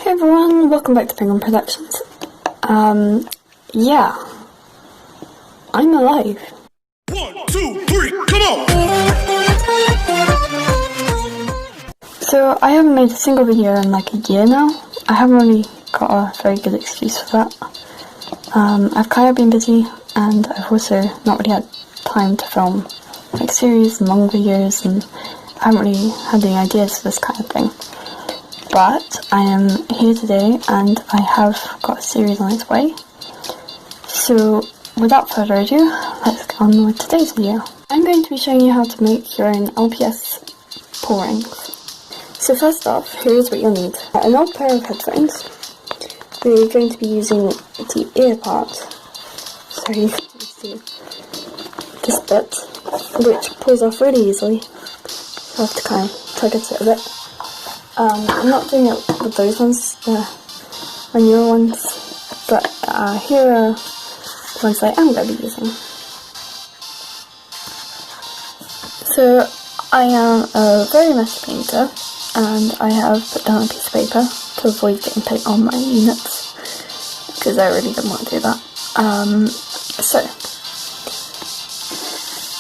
Hey everyone, welcome back to Penguin Productions. Yeah, I'm alive. 1, 2, 3, come on! So I haven't made a single video in like a year now. I haven't really got a very good excuse for that. I've kind of been busy, and I've also not really had time to film like series and long videos, and I haven't really had any ideas for this kind of thing. But I am here today and I have got a series on its way. So without further ado, let's get on with today's video. I'm going to be showing you how to make your own LPS pull rings. So first off, here's what you'll need. An old pair of headphones. We're going to be using the ear part. So you can see this bit, which pulls off really easily. So I have to kind of tug at it a bit. I'm not doing it with those ones, the newer ones, but here are the ones I am going to be using. So I am a very messy painter, and I have put down a piece of paper to avoid getting paint on my units, because I really don't want to do that. So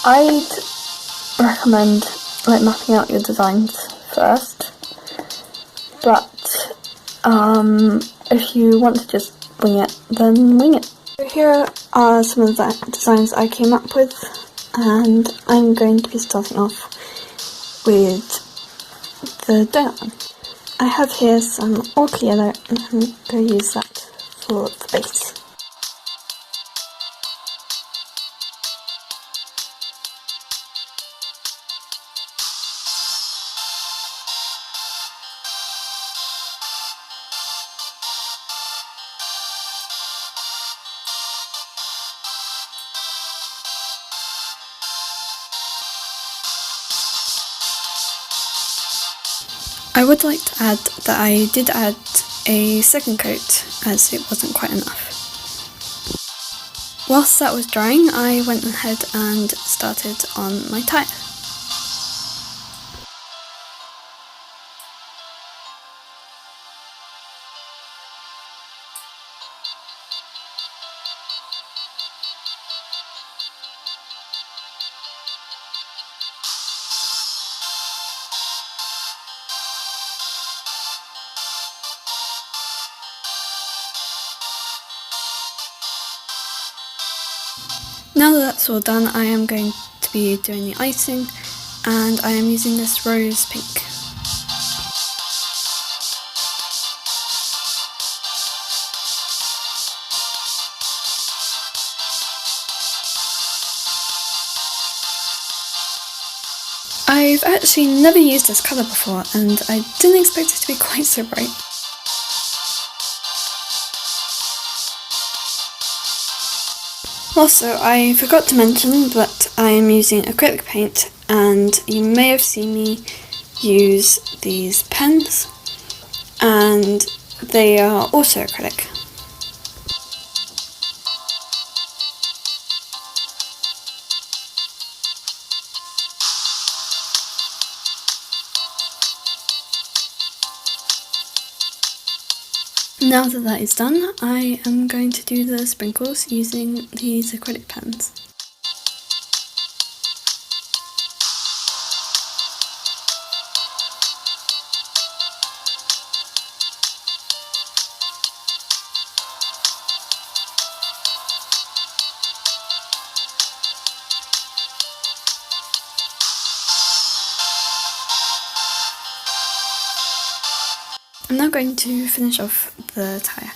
I'd recommend like mapping out your designs first. But if you want to just wing it, then wing it. So here are some of the designs I came up with, and I'm going to be starting off with the donut one. I have here some orc yellow, and I'm going to use that for the base. I would like to add that I did add a second coat as it wasn't quite enough. Whilst that was drying, I went ahead and started on my tyre. Now that that's all done, I am going to be doing the icing, and I am using this rose pink. I've actually never used this colour before, and I didn't expect it to be quite so bright. Also, I forgot to mention that I am using acrylic paint, and you may have seen me use these pens, and they are also acrylic. Now that that is done, I am going to do the sprinkles using these acrylic pens. I'm now going to finish off the tyre.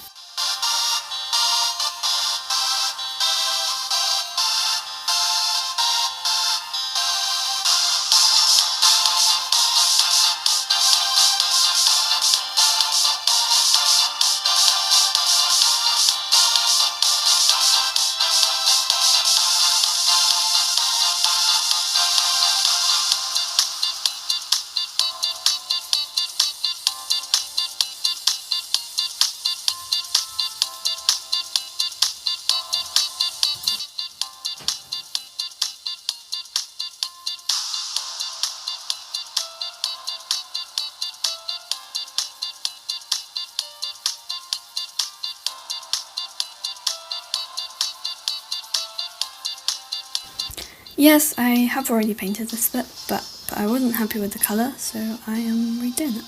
Yes, I have already painted this bit, but I wasn't happy with the colour, so I am redoing it.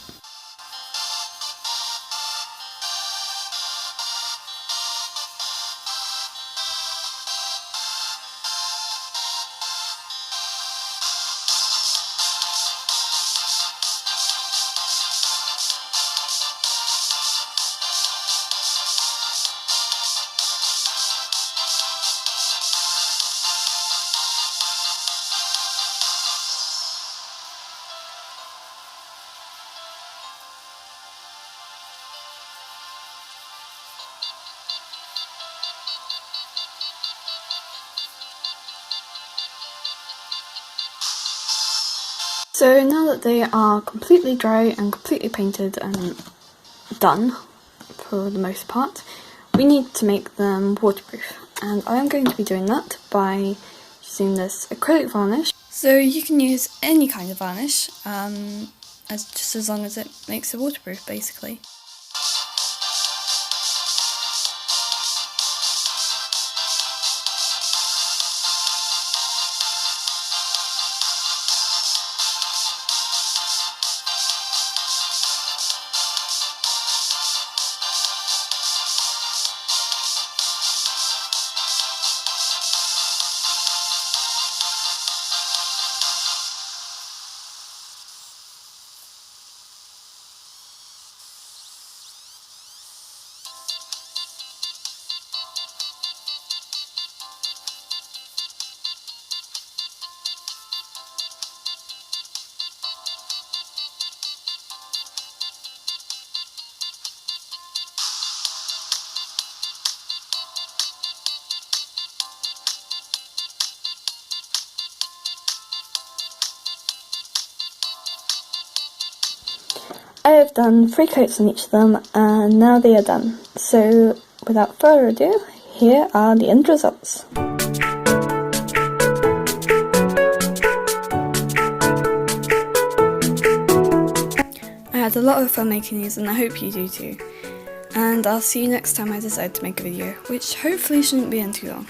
So now that they are completely dry and completely painted and done, for the most part, we need to make them waterproof. And I am going to be doing that by using this acrylic varnish. So you can use any kind of varnish, just as long as it makes it waterproof, basically. I have done 3 coats on each of them, and now they are done. So without further ado, here are the end results. I had a lot of fun making these, and I hope you do too. And I'll see you next time I decide to make a video, which hopefully shouldn't be in too long.